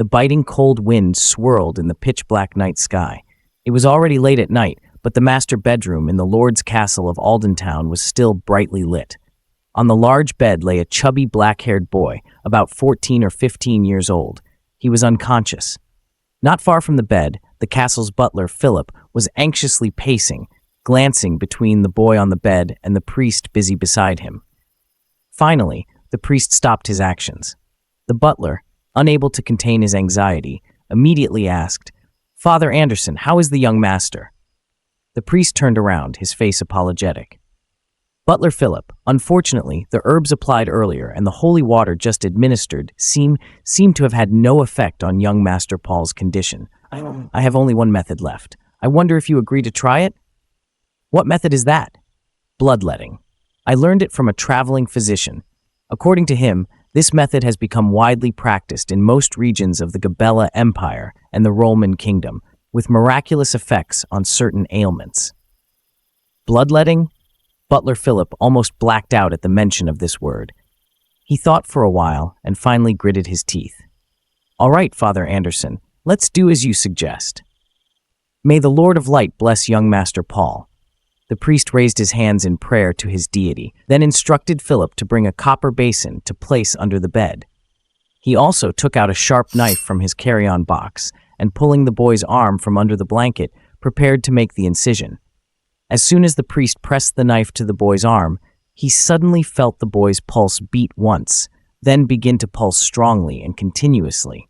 The biting cold wind swirled in the pitch-black night sky. It was already late at night, but the master bedroom in the Lord's Castle of Aldentown was still brightly lit. On the large bed lay a chubby black-haired boy, about 14 or 15 years old. He was unconscious. Not far from the bed, the castle's butler, Philip, was anxiously pacing, glancing between the boy on the bed and the priest busy beside him. Finally, the priest stopped his actions. The butler, unable to contain his anxiety, immediately asked, "Father Anderson, how is the young master?" The priest turned around, his face apologetic. "Butler Philip, unfortunately, the herbs applied earlier and the holy water just administered seem to have had no effect on young Master Paul's condition. I have only one method left. I wonder if you agree to try it?" "What method is that?" "Bloodletting. I learned it from a traveling physician. According to him, this method has become widely practiced in most regions of the Gabella Empire and the Roman Kingdom, with miraculous effects on certain ailments." Bloodletting? Butler Philip almost blacked out at the mention of this word. He thought for a while and finally gritted his teeth. "All right, Father Anderson, let's do as you suggest. May the Lord of Light bless young Master Paul." The priest raised his hands in prayer to his deity, then instructed Philip to bring a copper basin to place under the bed. He also took out a sharp knife from his carry-on box and, pulling the boy's arm from under the blanket, prepared to make the incision. As soon as the priest pressed the knife to the boy's arm, he suddenly felt the boy's pulse beat once, then begin to pulse strongly and continuously.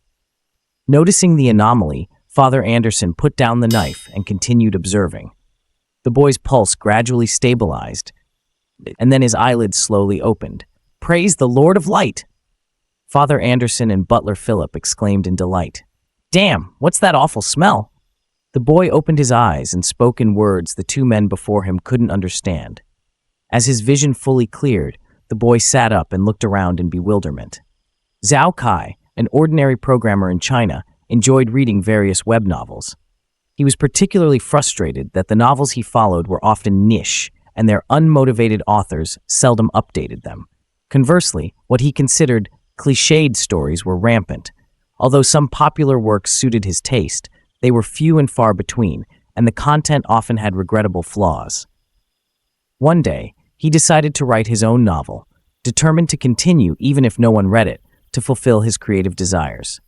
Noticing the anomaly, Father Anderson put down the knife and continued observing. The boy's pulse gradually stabilized, and then his eyelids slowly opened. "Praise the Lord of Light!" Father Anderson and Butler Philip exclaimed in delight. "Damn, what's that awful smell?" The boy opened his eyes and spoke in words the two men before him couldn't understand. As his vision fully cleared, the boy sat up and looked around in bewilderment. Zhao Kai, an ordinary programmer in China, enjoyed reading various web novels. He was particularly frustrated that the novels he followed were often niche, and their unmotivated authors seldom updated them. Conversely, what he considered cliched stories were rampant. Although some popular works suited his taste, they were few and far between, and the content often had regrettable flaws. One day, he decided to write his own novel, determined to continue even if no one read it, to fulfill his creative desires.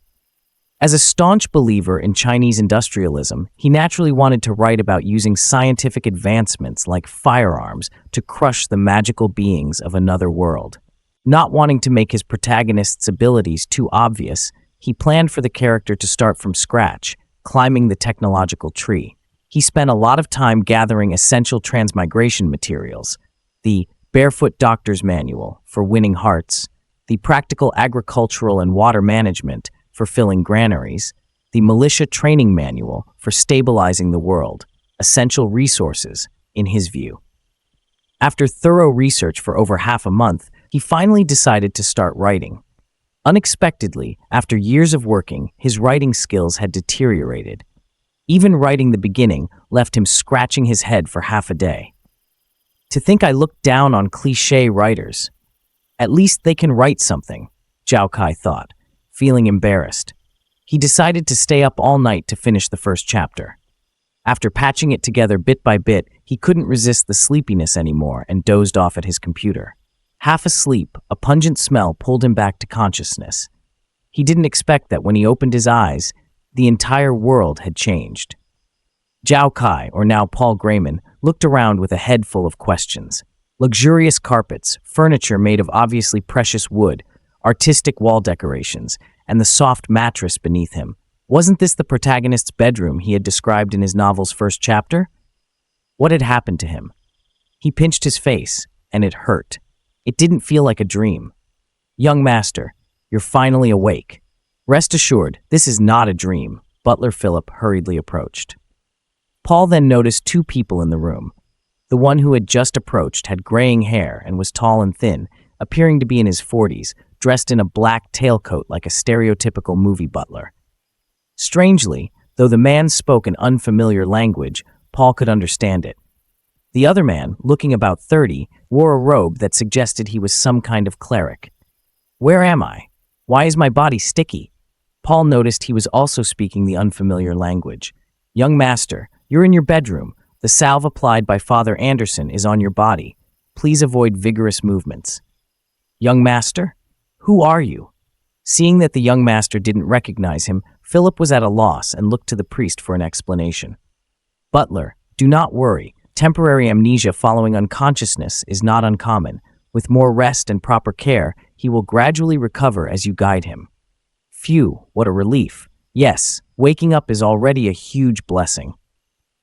As a staunch believer in Chinese industrialism, he naturally wanted to write about using scientific advancements like firearms to crush the magical beings of another world. Not wanting to make his protagonist's abilities too obvious, he planned for the character to start from scratch, climbing the technological tree. He spent a lot of time gathering essential transmigration materials, the Barefoot Doctor's Manual for winning hearts, the Practical Agricultural and Water Management for filling granaries, the Militia Training Manual for stabilizing the world, essential resources, in his view. After thorough research for over half a month, he finally decided to start writing. Unexpectedly, after years of working, his writing skills had deteriorated. Even writing the beginning left him scratching his head for half a day. To think I looked down on cliché writers. At least they can write something, Zhao Kai thought, feeling embarrassed. He decided to stay up all night to finish the first chapter. After patching it together bit by bit, he couldn't resist the sleepiness anymore and dozed off at his computer. Half asleep, a pungent smell pulled him back to consciousness. He didn't expect that when he opened his eyes, the entire world had changed. Zhao Kai, or now Paul Grayman, looked around with a head full of questions. Luxurious carpets, furniture made of obviously precious wood, artistic wall decorations, and the soft mattress beneath him. Wasn't this the protagonist's bedroom he had described in his novel's first chapter? What had happened to him? He pinched his face, and it hurt. It didn't feel like a dream. "Young master, you're finally awake. Rest assured, this is not a dream," Butler Philip hurriedly approached. Paul then noticed two people in the room. The one who had just approached had graying hair and was tall and thin, appearing to be in his 40s, dressed in a black tailcoat like a stereotypical movie butler. Strangely, though the man spoke an unfamiliar language, Paul could understand it. The other man, looking about 30, wore a robe that suggested he was some kind of cleric. "Where am I? Why is my body sticky?" Paul noticed he was also speaking the unfamiliar language. Young master, you're in your bedroom. The salve applied by Father Anderson is on your body. Please avoid vigorous movements. Young master? Who are you? Seeing that the young master didn't recognize him, Philip was at a loss and looked to the priest for an explanation. Butler, do not worry. Temporary amnesia following unconsciousness is not uncommon. With more rest and proper care, he will gradually recover as you guide him. Phew, what a relief. Yes, waking up is already a huge blessing.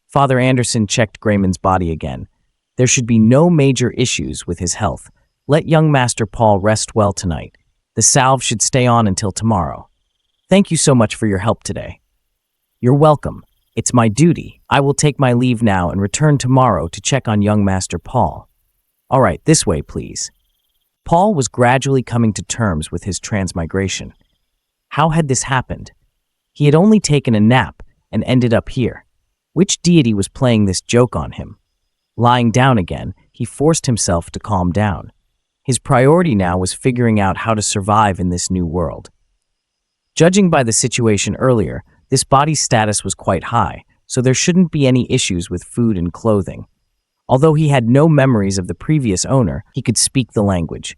Father Anderson checked Grayman's body again. There should be no major issues with his health. Let young Master Paul rest well tonight. The salve should stay on until tomorrow. Thank you so much for your help today. You're welcome. It's my duty. I will take my leave now and return tomorrow to check on young Master Paul. All right, this way, please. Paul was gradually coming to terms with his transmigration. How had this happened? He had only taken a nap and ended up here. Which deity was playing this joke on him? Lying down again, he forced himself to calm down. His priority now was figuring out how to survive in this new world. Judging by the situation earlier, this body's status was quite high, so there shouldn't be any issues with food and clothing. Although he had no memories of the previous owner, he could speak the language.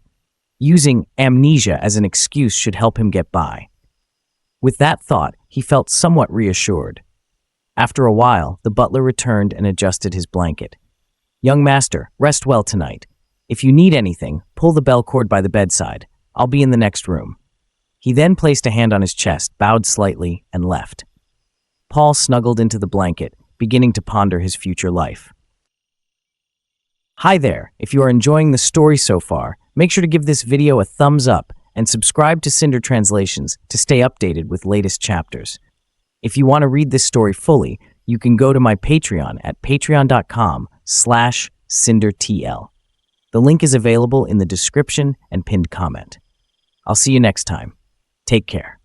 Using amnesia as an excuse should help him get by. With that thought, he felt somewhat reassured. After a while, the butler returned and adjusted his blanket. Young master, rest well tonight. If you need anything, pull the bell cord by the bedside. I'll be in the next room. He then placed a hand on his chest, bowed slightly, and left. Paul snuggled into the blanket, beginning to ponder his future life. Hi there, if you are enjoying the story so far, make sure to give this video a thumbs up and subscribe to Cinder Translations to stay updated with latest chapters. If you want to read this story fully, you can go to my Patreon at patreon.com/CinderTL. The link is available in the description and pinned comment. I'll see you next time. Take care.